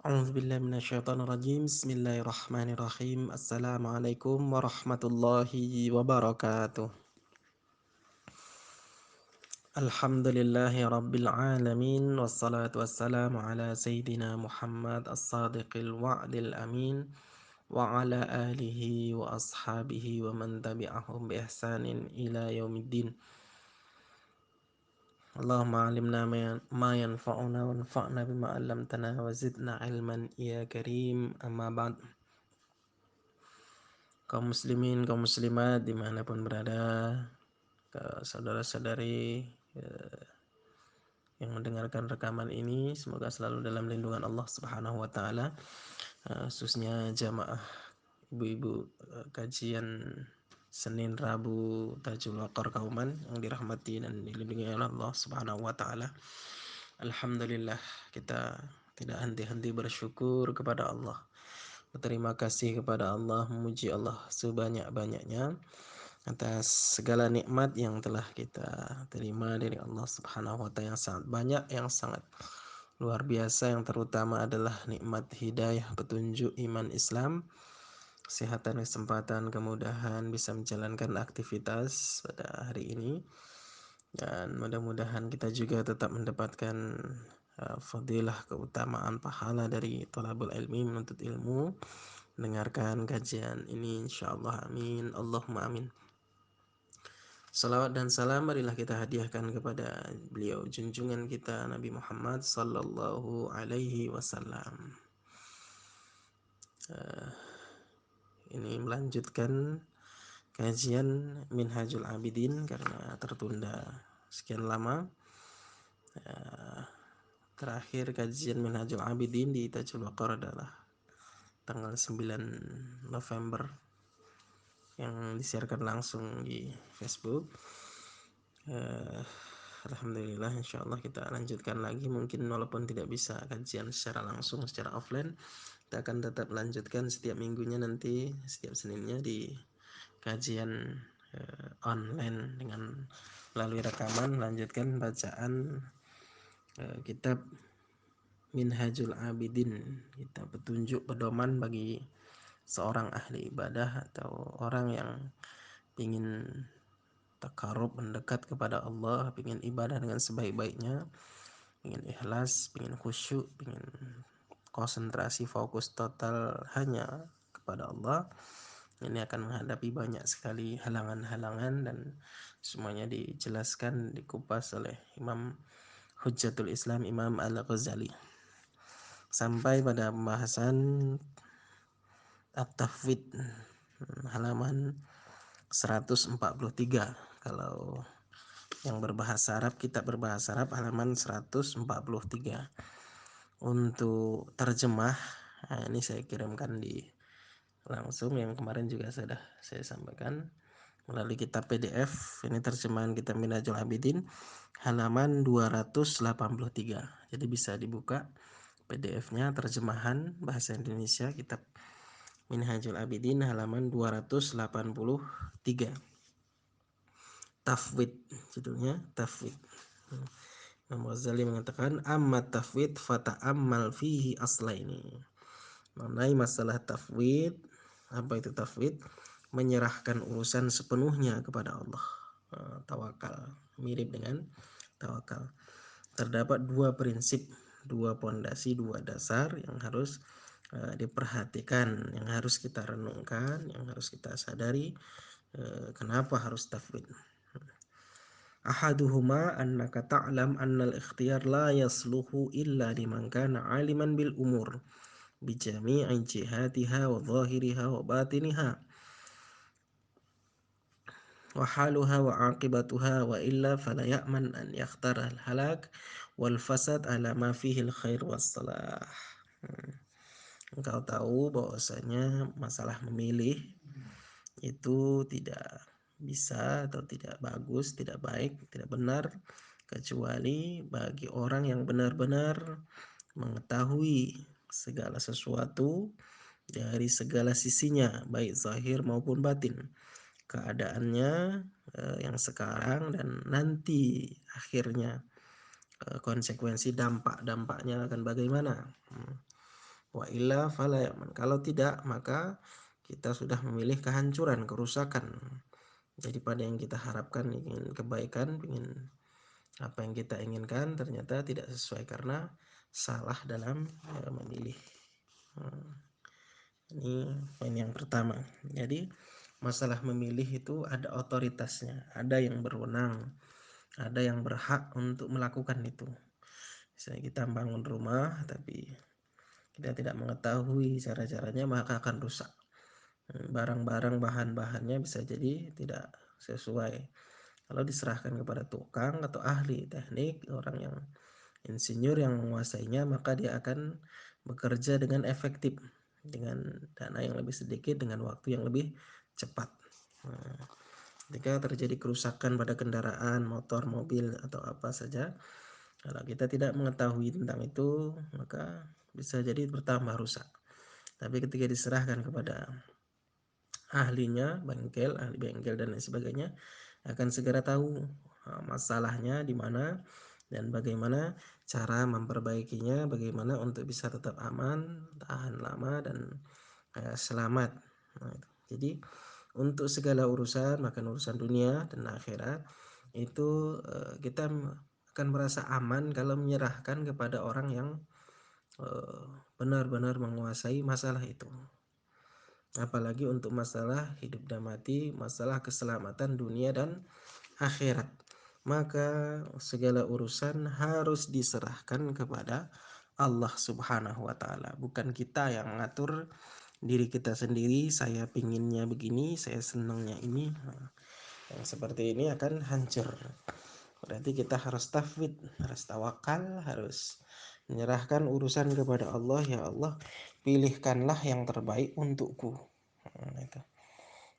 A'udzubillahi minasyaitonirrajim. Bismillahirrahmanirrahim. Assalamualaikum warahmatullahi wabarakatuh. Alhamdulillahi rabbil alamin. Wassalatu wassalamu ala sayyidina Muhammad as-sadiqil wa'dil amin. Wa ala alihi wa ashabihi wa man tabi'ahum bi ihsanin ila yaumiddin. Allahumma alimna ma yanfa'una wanfa'na bima 'allamtana wa zidna ilman ya karim. Amma ba'd. Kaum muslimin, kaum muslimat dimanapun berada, ke saudara-saudari yang mendengarkan rekaman ini, semoga selalu dalam lindungan Allah Subhanahu wa taala, khususnya jamaah ibu-ibu kajian Senin Rabu Tajul Waqar Kauman yang dirahmati dan dilindungi oleh Allah Subhanahu wa taala. Alhamdulillah, kita tidak henti-henti bersyukur kepada Allah. Berterima kasih kepada Allah, memuji Allah sebanyak-banyaknya atas segala nikmat yang telah kita terima dari Allah Subhanahu wa taala, yang sangat banyak, yang sangat luar biasa. Yang terutama adalah nikmat hidayah, petunjuk iman Islam, kesehatan, kesempatan, kemudahan bisa menjalankan aktivitas pada hari ini. Dan mudah-mudahan kita juga tetap mendapatkan fadilah, keutamaan, pahala dari thalabul ilmi, menuntut ilmu, mendengarkan kajian ini, insyaallah. Amin, Allahumma amin. Salawat dan salam marilah kita hadiahkan kepada beliau junjungan kita Nabi Muhammad sallallahu alaihi wasallam. Ini melanjutkan kajian Minhajul Abidin karena tertunda sekian lama. Terakhir kajian Minhajul Abidin di Tajul Waqar adalah tanggal 9 November yang disiarkan langsung di Facebook. Alhamdulillah, insyaallah kita lanjutkan lagi. Mungkin walaupun tidak bisa kajian secara langsung, secara offline, kita akan tetap lanjutkan setiap minggunya nanti, setiap Seninnya di kajian online dengan melalui rekaman, lanjutkan bacaan kitab Minhajul Abidin, kitab petunjuk pedoman bagi seorang ahli ibadah atau orang yang ingin takarub, mendekat kepada Allah, ingin ibadah dengan sebaik-baiknya, ingin ikhlas, ingin khusyuk, ingin konsentrasi, fokus total hanya kepada Allah. Ini akan menghadapi banyak sekali halangan-halangan, dan semuanya dijelaskan, dikupas oleh Imam Hujjatul Islam Imam Al-Ghazali sampai pada pembahasan At-Tafwid halaman 143. Kalau yang berbahasa Arab, kitab berbahasa Arab halaman 143. Untuk terjemah, ini saya kirimkan di langsung, yang kemarin juga sudah saya sampaikan melalui kitab PDF. Ini terjemahan kitab Minhajul Abidin halaman 283. Jadi bisa dibuka PDF-nya, terjemahan bahasa Indonesia kitab Minhajul Abidin halaman 283. Tafwid, judulnya Tafwid. Imam Ghazali mengatakan, amma tafwid fata'ammal fihi aslaini. Mengenai masalah tafwid, apa itu tafwid? Menyerahkan urusan sepenuhnya kepada Allah. Tawakal, mirip dengan tawakal. Terdapat dua prinsip, dua pondasi, dua dasar yang harus diperhatikan, yang harus kita renungkan, yang harus kita sadari. Kenapa harus tafwid? Ahaduhuma annaka ta'lam annal ikhtiyar la yasluhu illa liman kana aliman bil umur bi jami'i jihatiha wa zahiriha wa batiniha wa haluha wa aqibatuha, wa illa fala ya'man an yakhtara al halak wal fasad ala ma fihi al khair was salah. Engkau tahu bahwasanya masalah memilih itu tidak bisa atau tidak bagus, tidak baik, tidak benar kecuali bagi orang yang benar-benar mengetahui segala sesuatu dari segala sisinya, baik zahir maupun batin, keadaannya yang sekarang dan nanti akhirnya, konsekuensi dampak-dampaknya akan bagaimana. Wa illa fala yaman. Kalau tidak, maka kita sudah memilih kehancuran, kerusakan. Jadi pada yang kita harapkan, ingin kebaikan, ingin apa yang kita inginkan ternyata tidak sesuai karena salah dalam memilih. Ini poin yang pertama. Jadi masalah memilih itu ada otoritasnya, ada yang berwenang, ada yang berhak untuk melakukan itu. Misalnya kita bangun rumah tapi kita tidak mengetahui cara-caranya, maka akan rusak. Barang-barang, bahan-bahannya bisa jadi tidak sesuai. Kalau diserahkan kepada tukang atau ahli teknik, orang yang insinyur yang menguasainya, maka dia akan bekerja dengan efektif, dengan dana yang lebih sedikit, dengan waktu yang lebih cepat. Nah, ketika terjadi kerusakan pada kendaraan, motor, mobil, atau apa saja, kalau kita tidak mengetahui tentang itu, maka bisa jadi bertambah rusak. Tapi ketika diserahkan kepada ahlinya, ahli bengkel dan lain sebagainya, akan segera tahu masalahnya di mana dan bagaimana cara memperbaikinya, bagaimana untuk bisa tetap aman, tahan lama dan selamat. Nah, jadi untuk segala urusan, makan urusan dunia dan akhirat, itu kita akan merasa aman kalau menyerahkan kepada orang yang benar-benar menguasai masalah itu. Apalagi untuk masalah hidup dan mati, masalah keselamatan dunia dan akhirat. Maka segala urusan harus diserahkan kepada Allah Subhanahu wa taala. Bukan kita yang mengatur diri kita sendiri, saya pinginnya begini, saya senangnya ini. Yang seperti ini akan hancur. Berarti kita harus tafwid, harus tawakal, harus menyerahkan urusan kepada Allah. Ya Allah, pilihkanlah yang terbaik untukku. Itu.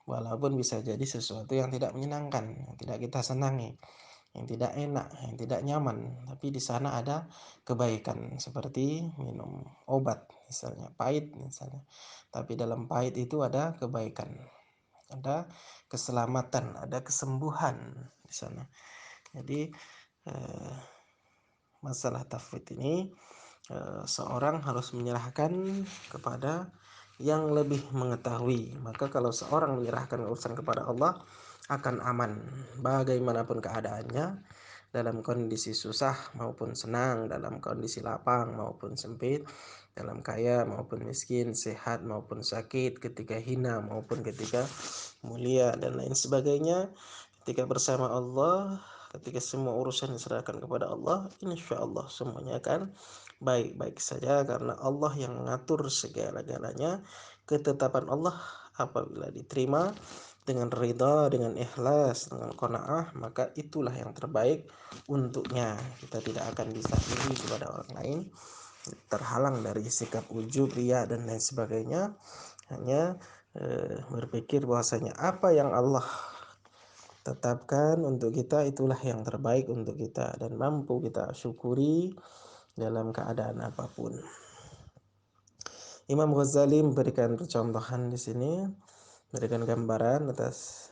Walaupun bisa jadi sesuatu yang tidak menyenangkan, yang tidak kita senangi, yang tidak enak, yang tidak nyaman, tapi di sana ada kebaikan, seperti minum obat misalnya, pahit misalnya. Tapi dalam pahit itu ada kebaikan, ada keselamatan, ada kesembuhan di sana. Jadi masalah tafwid ini seorang harus menyerahkan kepada yang lebih mengetahui. Maka kalau seorang menyerahkan urusan kepada Allah, akan aman bagaimanapun keadaannya, dalam kondisi susah maupun senang, dalam kondisi lapang maupun sempit, dalam kaya maupun miskin, sehat maupun sakit, ketika hina maupun ketika mulia dan lain sebagainya. Ketika bersama Allah, ketika semua urusan diserahkan kepada Allah, insya Allah semuanya akan baik-baik saja karena Allah yang mengatur segala-galanya. Ketetapan Allah apabila diterima dengan ridha, dengan ikhlas, dengan qanaah, maka itulah yang terbaik untuknya. Kita tidak akan bisa iri kepada orang lain, terhalang dari sikap ujub, riya dan lain sebagainya. Hanya berpikir bahwasanya apa yang Allah tetapkan untuk kita itulah yang terbaik untuk kita dan mampu kita syukuri dalam keadaan apapun. Imam Ghazali memberikan percontohan di sini, memberikan gambaran atas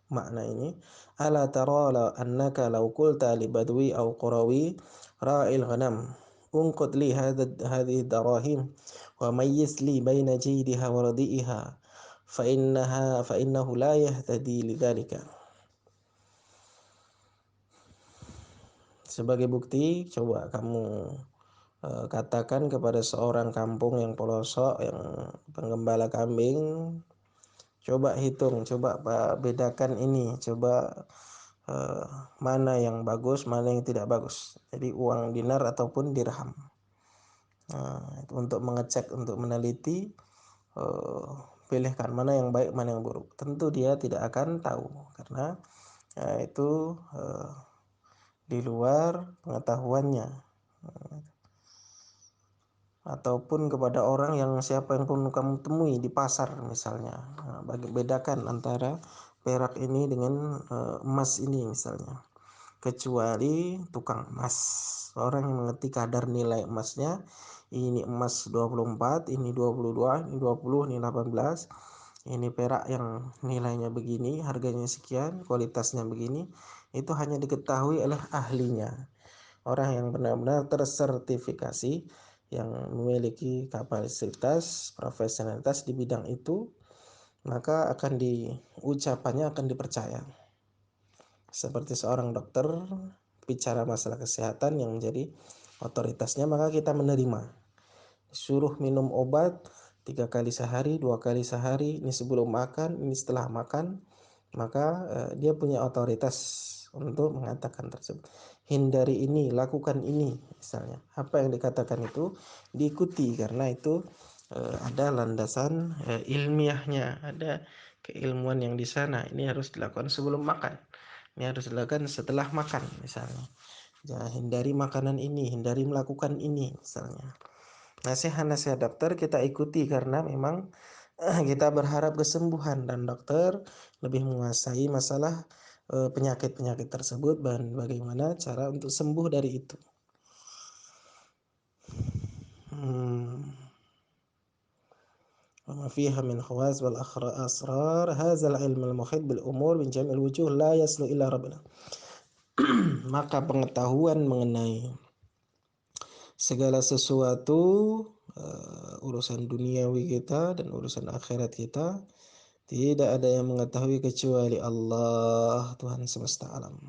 makna ini. Ala tara annaka law qulta li badwi aw qurawi ra'il ghanam unqud li hadhihi darahim wa mayyiz li baina jaydiha wa radi'iha fa innahu la yahtadi lidzalika. Sebagai bukti, coba kamu katakan kepada seorang kampung yang pelosok, yang penggembala kambing, coba hitung, coba bedakan ini, coba mana yang bagus, mana yang tidak bagus. Jadi uang dinar ataupun dirham. Itu untuk mengecek, untuk meneliti, pilihkan mana yang baik, mana yang buruk. Tentu dia tidak akan tahu karena itu di luar pengetahuannya. Ataupun kepada orang yang siapa yang pun kamu temui di pasar misalnya. Bedakan antara perak ini dengan emas ini misalnya. Kecuali tukang emas, orang yang mengerti kadar nilai emasnya. Ini emas 24, ini 22, ini 20, ini 18. Ini perak yang nilainya begini, harganya sekian, kualitasnya begini. Itu hanya diketahui oleh ahlinya, orang yang benar-benar tersertifikasi yang memiliki kapasitas, profesionalitas di bidang itu, maka ucapannya akan dipercaya. Seperti seorang dokter bicara masalah kesehatan yang menjadi otoritasnya, maka kita menerima. Suruh minum obat 3 kali sehari, 2 kali sehari, ini sebelum makan, ini setelah makan, maka dia punya otoritas untuk mengatakan tersebut. Hindari ini, lakukan ini, misalnya. Apa yang dikatakan itu diikuti karena itu ada landasan ilmiahnya, ada keilmuan yang di sana. Ini harus dilakukan sebelum makan. Ini harus dilakukan setelah makan, misalnya. Jangan hindari makanan ini, hindari melakukan ini, misalnya. Nasihat-nasihat dokter kita ikuti karena memang kita berharap kesembuhan dan dokter lebih menguasai masalah penyakit-penyakit tersebut dan bagaimana cara untuk sembuh dari itu. وما فيها من خواص والأسرار هذا العلم المحيط بالأمور من جميع الوجوه لا يصل إلى ربنا. Maka pengetahuan mengenai segala sesuatu, urusan duniawi kita dan urusan akhirat kita, tidak ada yang mengetahui kecuali Allah, Tuhan semesta alam.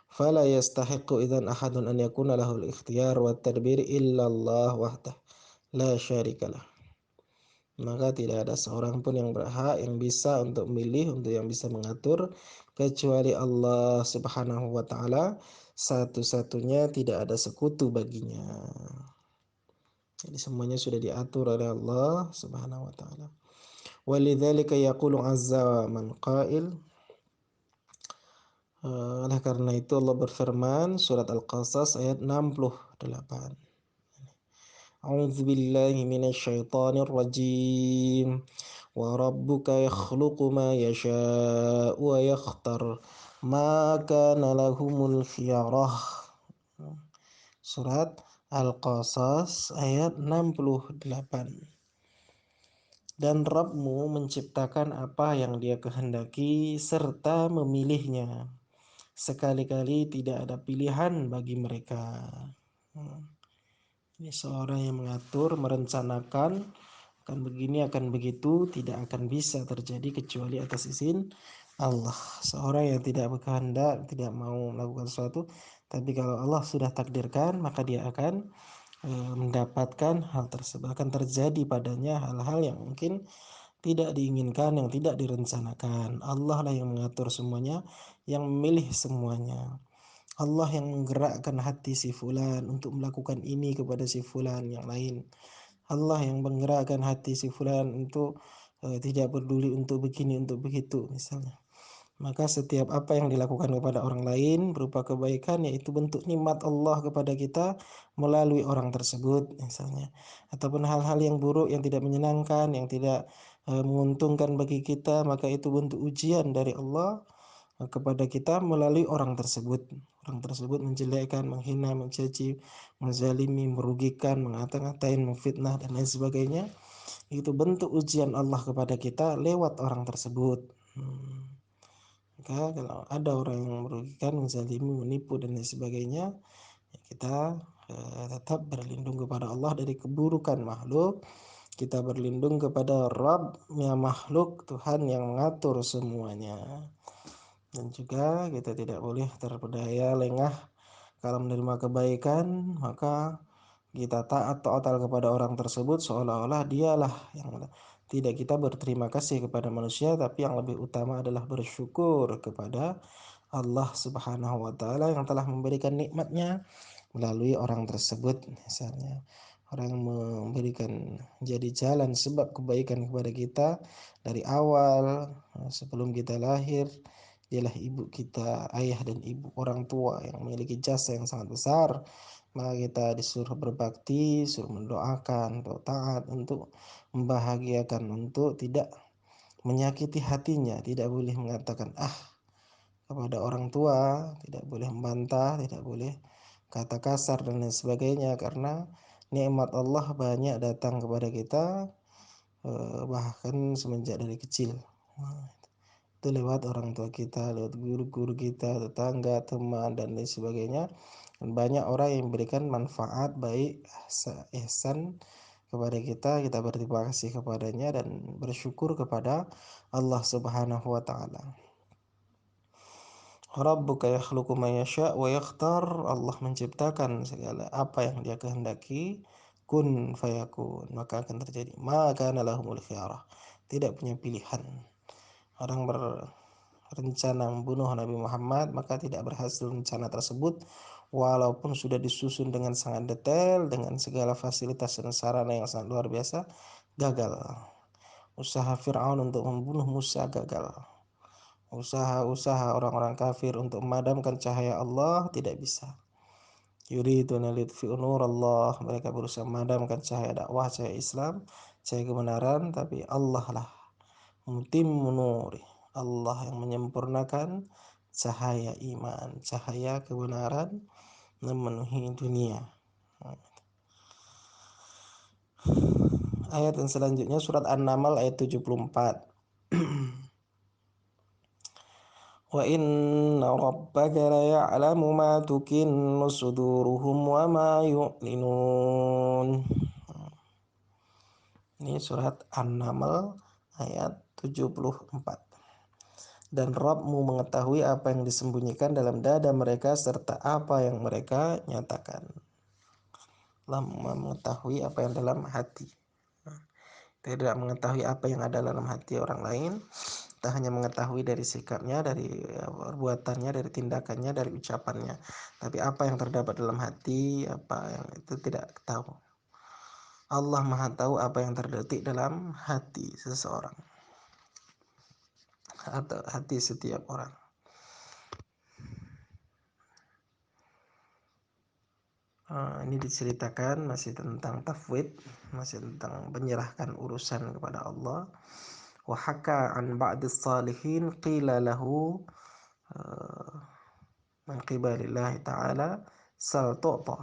Fala yastahiqu idzan ahadun an yakuna lahul ikhtiyar wat tadbir illa Allah wahdah la syarikalah. Maka tidak ada seorang pun yang berhak, yang bisa untuk memilih, untuk yang bisa mengatur kecuali Allah Subhanahu wa taala, satu-satunya, tidak ada sekutu baginya. Jadi semuanya sudah diatur oleh Allah Subhanahu wa taala. Walidzalika yaqulu azza man qail, oleh karena itu Allah berfirman surat Al-Qasas ayat 68. A'udzu billahi minasyaitonir rajim. Wa rabbuka yakhluqu ma yasha'u wa yakhtar ma kana lahumul khiyarah. Surat Al-Qasas ayat 68. Dan Rabbmu menciptakan apa yang Dia kehendaki serta memilihnya. Sekali-kali tidak ada pilihan bagi mereka. Ini seorang yang mengatur, merencanakan akan begini, akan begitu, tidak akan bisa terjadi kecuali atas izin Allah. Seorang yang tidak berkehendak, tidak mau melakukan sesuatu, tapi kalau Allah sudah takdirkan, maka dia akan mendapatkan hal tersebut. Akan terjadi padanya hal-hal yang mungkin tidak diinginkan, yang tidak direncanakan. Allah lah yang mengatur semuanya, yang memilih semuanya. Allah yang menggerakkan hati si fulan untuk melakukan ini kepada si fulan yang lain. Allah yang menggerakkan hati si fulan untuk tidak peduli untuk begini, untuk begitu, misalnya. Maka setiap apa yang dilakukan kepada orang lain berupa kebaikan, yaitu bentuk nikmat Allah kepada kita melalui orang tersebut, misalnya. Ataupun hal-hal yang buruk, yang tidak menyenangkan, yang tidak menguntungkan bagi kita, maka itu bentuk ujian dari Allah kepada kita melalui orang tersebut. Orang tersebut menjelekkan, menghina, mencaci, menzalimi, merugikan, mengata-ngatain, memfitnah dan lain sebagainya. Itu bentuk ujian Allah kepada kita lewat orang tersebut. Maka kalau ada orang yang merugikan, menzalimi, menipu dan lain sebagainya, ya kita tetap berlindung kepada Allah dari keburukan makhluk. Kita berlindung kepada Rabb-nya makhluk, Tuhan yang mengatur semuanya. Dan juga kita tidak boleh terpedaya lengah kalau menerima kebaikan, maka kita taat total kepada orang tersebut seolah-olah dialah yang tidak, kita berterima kasih kepada manusia, tapi yang lebih utama adalah bersyukur kepada Allah Subhanahu wa taala yang telah memberikan nikmatnya melalui orang tersebut. Misalnya orang yang memberikan jadi jalan sebab kebaikan kepada kita dari awal sebelum kita lahir, dialah ibu kita, ayah dan ibu, orang tua yang memiliki jasa yang sangat besar. Maka kita disuruh berbakti, suruh mendoakan, untuk taat, untuk membahagiakan, untuk tidak menyakiti hatinya, tidak boleh mengatakan kepada orang tua, tidak boleh membantah, tidak boleh kata kasar dan lain sebagainya, karena nikmat Allah banyak datang kepada kita bahkan semenjak dari kecil. itu lewat orang tua kita, lewat guru-guru kita, tetangga, teman, dan lain sebagainya. Dan banyak orang yang memberikan manfaat baik, ihsan kepada kita berterima kasih kepadanya dan bersyukur kepada Allah Subhanahu wa taala. Rabbuka yakhluqu ma yasha' wa yakhtar. Allah menciptakan segala apa yang Dia kehendaki, kun fayakun, maka akan terjadi. Maka lahumul khiyarah, tidak punya pilihan. Orang berencana membunuh Nabi Muhammad, maka tidak berhasil rencana tersebut walaupun sudah disusun dengan sangat detail, dengan segala fasilitas dan sarana yang sangat luar biasa, gagal. Usaha Fir'aun untuk membunuh Musa gagal. Usaha-usaha orang-orang kafir untuk memadamkan cahaya Allah tidak bisa. Yuriduna lidfi'u nurallah, mereka berusaha memadamkan cahaya dakwah, cahaya Islam, cahaya kebenaran, tapi Allah lah mutimmu nuri, Allah yang menyempurnakan cahaya iman, cahaya kebenaran memenuhi dunia. Ayat yang selanjutnya surat An-Naml ayat 74. Wa inna rabbaka laya'lamu ma tukinnu suduruhum wa ma yu'linun. Ini surat An-Naml ayat 74. Dan Rabbmu mengetahui apa yang disembunyikan dalam dada mereka serta apa yang mereka nyatakan. Allah mengetahui apa yang dalam hati. Kita tidak mengetahui apa yang ada dalam hati orang lain. Kita hanya mengetahui dari sikapnya, dari perbuatannya, dari tindakannya, dari ucapannya. Tapi apa yang terdapat dalam hati, apa yang itu tidak tahu. Allah Maha tahu apa yang terdetik dalam hati seseorang atau hati setiap orang. Ini diceritakan masih tentang tafwid, masih tentang menyerahkan urusan kepada Allah. Wa haka an ba'dis salihin qila lahu min qibalillahi ta'ala sal tu'ta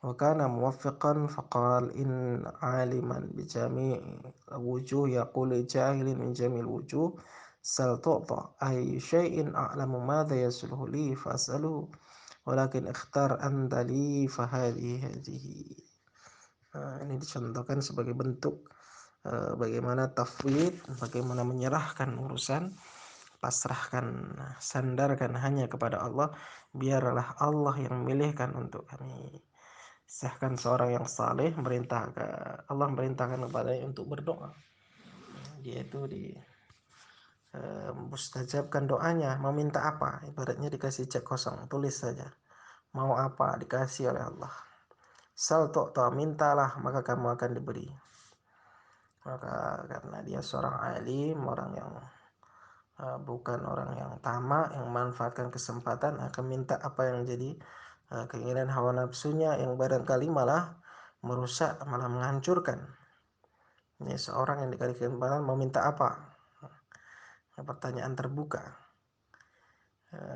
wa kana muwaffiqan faqal in aliman bi jami'i wujuh yaqulu jahilin min jami'il wujuh sal tu'ta ay syai'in a'lamu madha yasluhu li fas'aluhu walakin ikhtar anta li hadhihi. Ini dicontohkan sebagai bentuk bagaimana tafwid, bagaimana menyerahkan urusan, pasrahkan, sandarkan hanya kepada Allah, biarlah Allah yang memilihkan untuk kami. Sahkan seorang yang saleh Allah merintahkan kepadanya untuk berdoa. Dia itu mustajabkan doanya, mau minta apa, ibaratnya dikasih cek kosong, tulis saja mau apa, dikasih oleh Allah. Sal tu'ta, mintalah maka kamu akan diberi. Maka karena dia seorang alim, orang yang bukan orang yang tamak, yang memanfaatkan kesempatan, akan minta apa yang jadi keinginan hawa nafsunya, yang barangkali malah merusak, malah menghancurkan. Ini seorang yang dikasih kesempatan mau minta apa? Pertanyaan terbuka,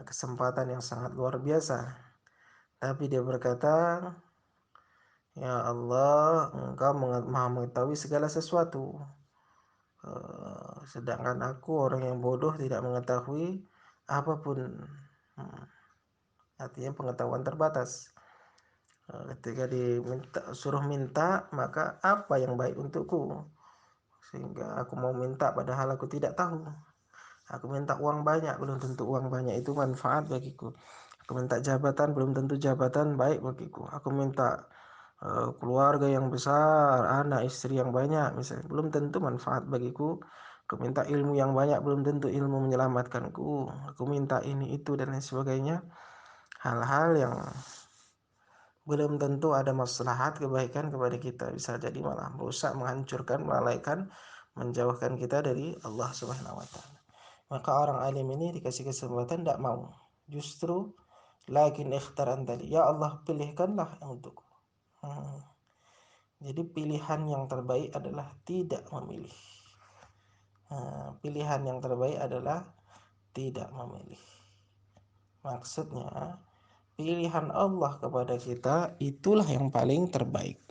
kesempatan yang sangat luar biasa. Tapi dia berkata, ya Allah, Engkau maha mengetahui segala sesuatu. Sedangkan aku orang yang bodoh, tidak mengetahui apapun. Artinya pengetahuan terbatas. Ketika suruh minta, maka apa yang baik untukku? Sehingga aku mau minta padahal aku tidak tahu. Aku minta uang banyak, belum tentu uang banyak itu manfaat bagiku. Aku minta jabatan, belum tentu jabatan baik bagiku. Aku minta keluarga yang besar, anak istri yang banyak misalnya, belum tentu manfaat bagiku. Aku minta ilmu yang banyak, belum tentu ilmu menyelamatkanku. Aku minta ini itu dan lain sebagainya, hal-hal yang belum tentu ada maslahat kebaikan kepada kita, bisa jadi malah merusak, menghancurkan, melalaikan, menjauhkan kita dari Allah Subhanahu wa taala. Maka orang alim ini dikasih kesempatan tidak mau, justru lakin ikhtaran tadi, ya Allah pilihkanlah yang untukku. Jadi pilihan yang terbaik adalah tidak memilih. Pilihan yang terbaik adalah tidak memilih. Maksudnya pilihan Allah kepada kita itulah yang paling terbaik.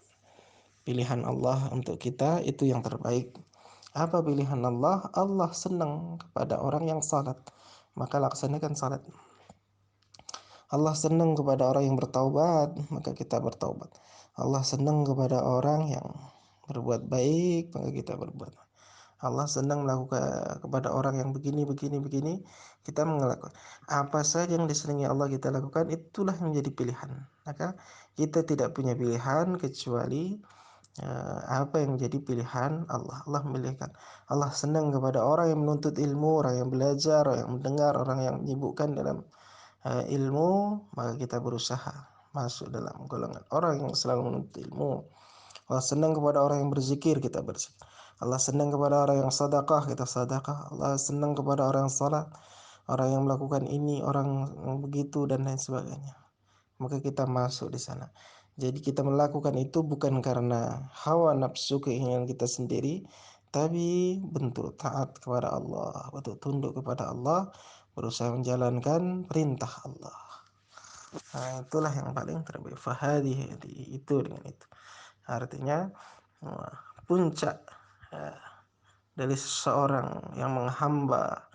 Pilihan Allah untuk kita itu yang terbaik. Apa pilihan Allah? Allah senang kepada orang yang salat, maka laksanakan salat. Allah senang kepada orang yang bertaubat, maka kita bertaubat. Allah senang kepada orang yang berbuat baik, maka kita berbuat. Allah senang melakukan kepada orang yang begini, kita melakukan. Apa saja yang disenangi Allah kita lakukan, itulah yang menjadi pilihan. Maka kita tidak punya pilihan kecuali apa yang jadi pilihan Allah. Allah memilihkan. Allah senang kepada orang yang menuntut ilmu, orang yang belajar, orang yang mendengar, orang yang menyibukkan dalam ilmu, maka kita berusaha masuk dalam golongan orang yang selalu menuntut ilmu. Allah senang kepada orang yang berzikir, kita berzikir. Allah senang kepada orang yang sedekah, kita sedekah. Allah senang kepada orang yang salat, orang yang melakukan ini, orang yang begitu dan lain sebagainya. Maka kita masuk di sana. Jadi kita melakukan itu bukan karena hawa nafsu keinginan kita sendiri, tapi bentuk taat kepada Allah, bentuk tunduk kepada Allah, berusaha menjalankan perintah Allah. Nah, itulah yang paling terbaik. Fahadi itu dengan itu. Artinya puncak dari seseorang yang menghamba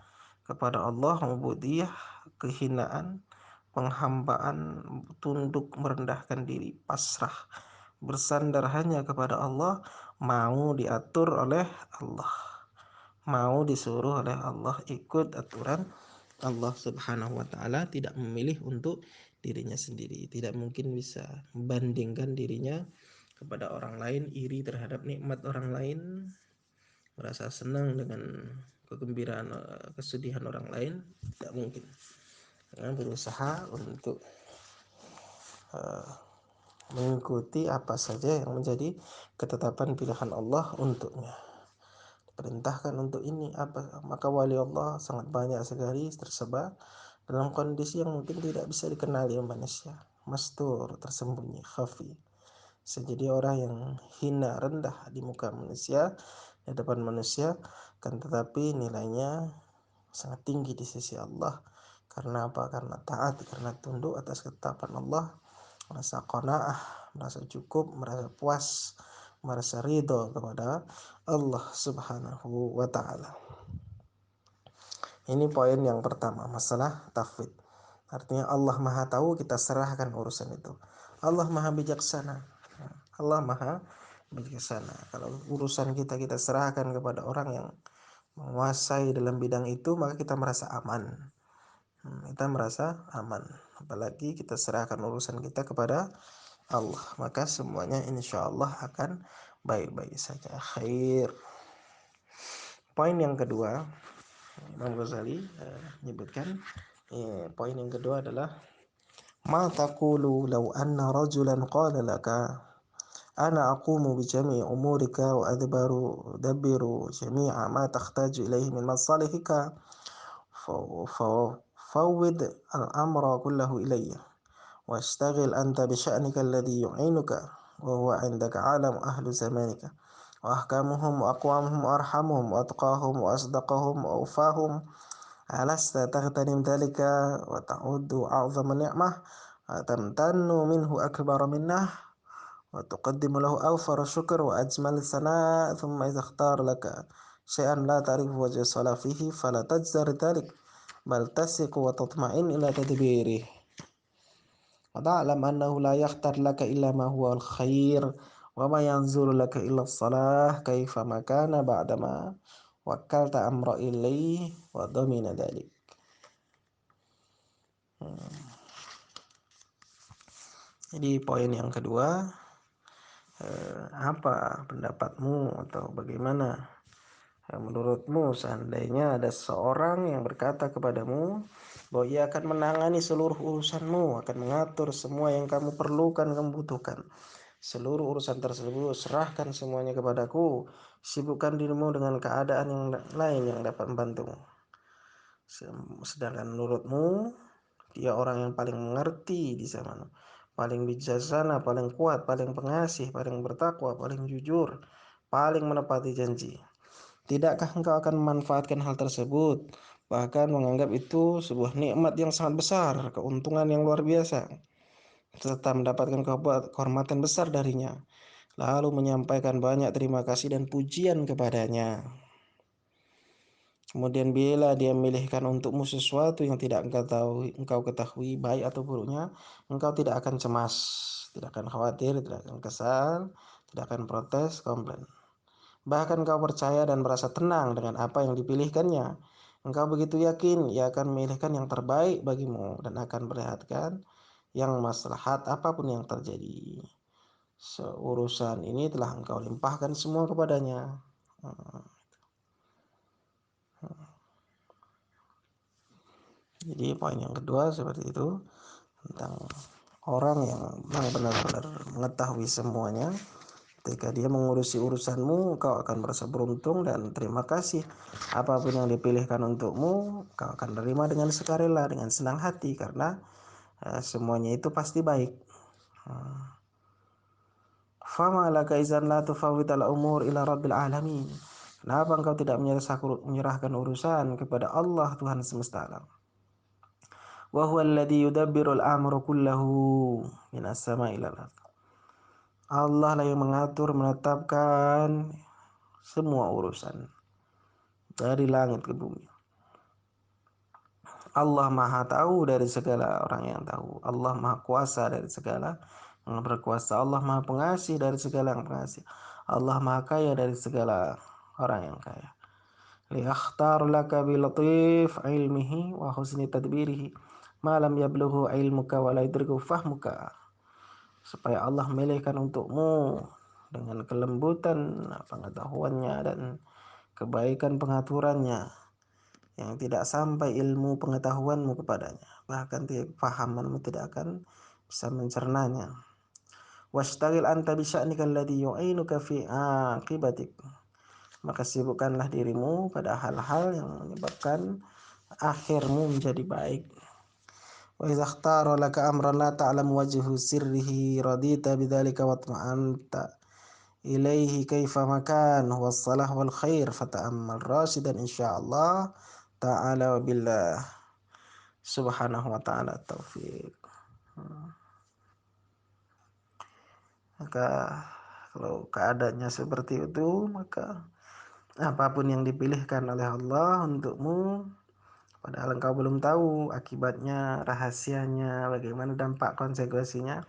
kepada Allah, ubudiyah, kehinaan, penghambaan, tunduk, merendahkan diri, pasrah, bersandar hanya kepada Allah, mau diatur oleh Allah, mau disuruh oleh Allah, ikut aturan Allah Subhanahu wa taala, tidak memilih untuk dirinya sendiri, tidak mungkin bisa membandingkan dirinya kepada orang lain, iri terhadap nikmat orang lain, merasa senang dengan kegembiraan, kesedihan orang lain, tidak mungkin. Karena berusaha untuk mengikuti apa saja yang menjadi ketetapan pilihan Allah untuknya. Perintahkan untuk ini apa, maka wali Allah sangat banyak sekali tersebar dalam kondisi yang mungkin tidak bisa dikenali manusia, mastur, tersembunyi, khafi. Bisa jadi orang yang hina, rendah di muka manusia, di depan manusia, kan tetapi nilainya sangat tinggi di sisi Allah. Karena apa? Karena taat, karena tunduk atas ketetapan Allah, merasa qanaah, merasa cukup, merasa puas, merasa ridho kepada Allah Subhanahu wa taala. Ini poin yang pertama, masalah tafwid. Artinya Allah Maha tahu, kita serahkan urusan itu. Allah Maha bijaksana. Allah Maha bijaksana. Kalau urusan kita serahkan kepada orang yang menguasai dalam bidang itu, maka kita merasa aman. Kita merasa aman. Apalagi kita serahkan urusan kita kepada Allah, maka semuanya insya Allah akan baik-baik saja. Khair. Poin yang kedua, Imam Ghazali menyebutkan, poin yang kedua adalah ma taqulu law anna rajulan qala laka ana aqumu bi jami'i umurika wa dabbiru jami'a ma tahtaju ilaihi min masalihika fawwid al-amra kullahu ilayya واشتغل أنت بشأنك الذي يعينك وهو عندك عالم أهل زمانك وأحكامهم وأقوامهم وأرحمهم وأتقاهم وأصدقهم وأوفاهم ألست تغتنم ذلك وتعد أعظم نعمة وتمتن منه أكبر منه وتقدم له أوفر شكر وأجمل ثناء ثم إذا اختار لك شيئا لا تعرف وجه الصلاة فيه فلا تجزر ذلك بل تثق وتطمئن إلى تدبيره وتعلم أنه لا يختار لك إلا ما هو الخير وما ينظر لك إلا الصلاح كيفما كان بعدما وكلت أمر إليه وضمن ذلك. Jadi poin yang kedua, apa pendapatmu atau bagaimana menurutmu seandainya ada seorang yang berkata kepadamu bahwa ia akan menangani seluruh urusanmu, akan mengatur semua yang kamu perlukan, kamu butuhkan. Seluruh urusan tersebut serahkan semuanya kepadaku. Sibukkan dirimu dengan keadaan yang lain yang dapat membantumu. Sedangkan menurutmu dia orang yang paling mengerti di zaman, paling bijaksana, paling kuat, paling pengasih, paling bertakwa, paling jujur, paling menepati janji. Tidakkah engkau akan memanfaatkan hal tersebut, bahkan menganggap itu sebuah nikmat yang sangat besar, keuntungan yang luar biasa, serta mendapatkan kehormatan besar darinya, lalu menyampaikan banyak terima kasih dan pujian kepadanya. Kemudian bila dia memilihkan untukmu sesuatu yang tidak engkau ketahui baik atau buruknya, engkau tidak akan cemas, tidak akan khawatir, tidak akan kesal, tidak akan protes, komplain. Bahkan engkau percaya dan merasa tenang dengan apa yang dipilihkannya. Engkau begitu yakin ia akan memilihkan yang terbaik bagimu dan akan perlihatkan yang maslahat apapun yang terjadi. Seurusan ini telah engkau limpahkan semua kepadanya. Jadi poin yang kedua seperti itu, tentang orang yang benar-benar mengetahui semuanya. Ketika dia mengurusi urusanmu, kau akan merasa beruntung dan terima kasih. Apapun yang dipilihkan untukmu, kau akan terima dengan sukarela, dengan senang hati, karena semuanya itu pasti baik. Fama laka izan la tufawwid al-umur ila rabbil alamin. Kenapa engkau tidak menyerahkan urusan kepada Allah Tuhan semesta alam? Wa huwa alladhi yudabbiru al-amra kullahu minas sama'i ilal ardh. Allah lah yang mengatur, menetapkan semua urusan dari langit ke bumi. Allah Maha tahu dari segala orang yang tahu. Allah Maha kuasa dari segala yang berkuasa. Allah Maha pengasih dari segala yang pengasih. Allah Maha kaya dari segala orang yang kaya. Liyakhtar laka bilatif ilmihi wa husni tadbirihi ma lam yablughu ilmuka wa la yudrikhu fahmuka. Supaya Allah memilihkan untukmu dengan kelembutan pengetahuannya dan kebaikan pengaturannya yang tidak sampai ilmu pengetahuanmu kepadanya, bahkan pahamanmu tidak akan bisa mencernanya. Washtagil anta bisya'nika alladhi yu'inuka fi aqibatik. Maka sibukkanlah dirimu pada hal-hal yang menyebabkan akhirmu menjadi baik. Wa idza ikhtara laka amran la ta'lamu wajhu sirrihi radita bidzalika wa tma'anta ilaihi kaifa makan huwa salah wal khair fata'ammal rasyidan insyaallah ta'ala wa billah subhanahu wa ta'ala taufiq. Maka kalau keadaannya seperti itu, maka apapun yang dipilihkan oleh Allah untukmu, padahal engkau belum tahu akibatnya, rahasianya, bagaimana dampak konsekuensinya,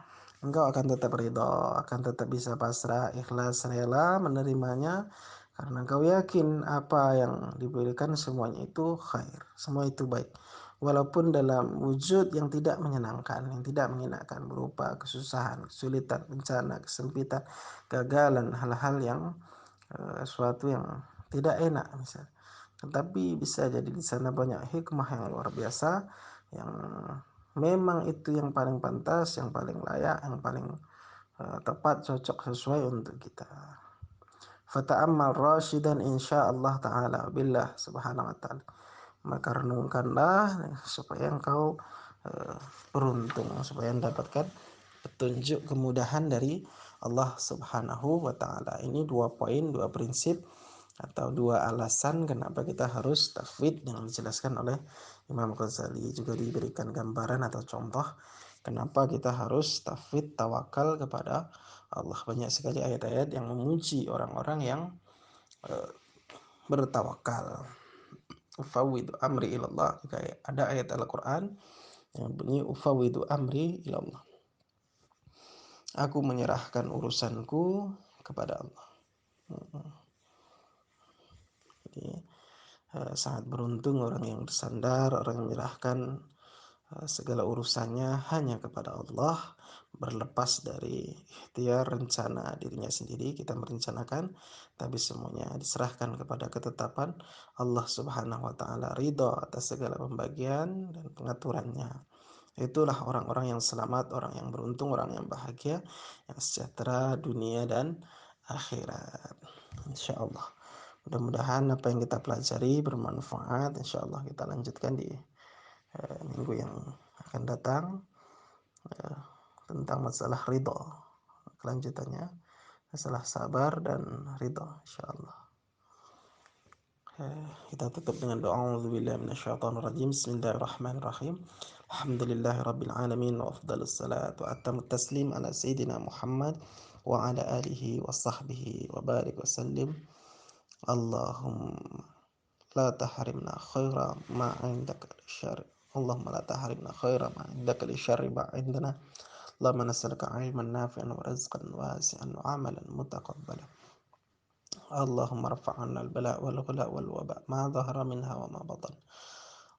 engkau akan tetap ridha, akan tetap bisa pasrah, ikhlas, rela menerimanya, karena engkau yakin apa yang diberikan semuanya itu khair, semua itu baik. Walaupun dalam wujud yang tidak menyenangkan, yang tidak menyenangkan, berupa kesusahan, kesulitan, bencana, kesempitan, kegagalan, hal-hal yang suatu yang tidak enak misalnya. Tetapi bisa jadi di sana banyak hikmah yang luar biasa, yang memang itu yang paling pantas, yang paling layak, yang paling tepat, cocok, sesuai untuk kita. Fata'ammal rasyidan insyaallah ta'ala billah subhanahu wa ta'ala. Maka renungkanlah supaya engkau beruntung, supaya mendapatkan petunjuk, kemudahan dari Allah subhanahu wa ta'ala. Ini dua poin, dua prinsip atau dua alasan kenapa kita harus tafwid yang dijelaskan oleh Imam Ghazali. Juga diberikan gambaran atau contoh kenapa kita harus tafwid, tawakal kepada Allah. Banyak sekali ayat-ayat yang memuji orang-orang yang bertawakal. Ufawwidu amri ilallah. Ada ayat Al-Quran yang bunyi ufawwidu amri ilallah. Aku menyerahkan urusanku kepada Allah. Jadi sangat beruntung orang yang bersandar, orang yang menyerahkan segala urusannya hanya kepada Allah, berlepas dari ikhtiar rencana dirinya sendiri. Kita merencanakan, tapi semuanya diserahkan kepada ketetapan Allah Subhanahu wa taala, ridha atas segala pembagian dan pengaturannya. Itulah orang-orang yang selamat, orang yang beruntung, orang yang bahagia, yang sejahtera dunia dan akhirat. Insyaallah. Mudah-mudahan apa yang kita pelajari bermanfaat. Insyaallah kita lanjutkan di minggu yang akan datang tentang masalah ridho. Kelanjutannya masalah sabar dan ridho insyaallah. Kita tutup dengan doa auzubillahi minasyaitonirrajim. Bismillahirrahmanirrahim. Alhamdulillahirabbil alamin wa afdhalus salatu wa atamut taslim ala sayyidina Muhammad wa ala alihi wa sahbihi wa barik wa sallim. Allahumma لا تحرمنا خير ما عندك للشر اللهم لا تحرمنا خير ما عندك للشر ما عندنا اللهم نسألك علما نافعا ورزقا واسعا وعملا متقبلا اللهم ارفع عنا البلاء والغلاء والوباء ما ظهر منها وما بطن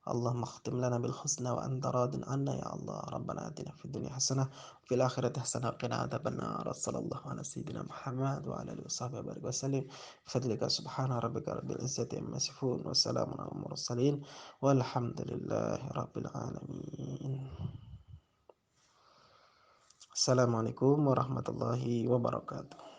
اللهم اختم لنا بالحسنى وأنت راض عنا يا الله ربنا آتنا في الدنيا حسنة وفي الآخرة حسنة وقنا عذاب النار صلى الله على سيدنا محمد وعلى آله وصحبه وبارك وسلم بفضلك سبحان ربك رب العزة عما يصفون وسلام على المرسلين والحمد لله رب العالمين. Assalamualaikum warahmatullahi wabarakatuh.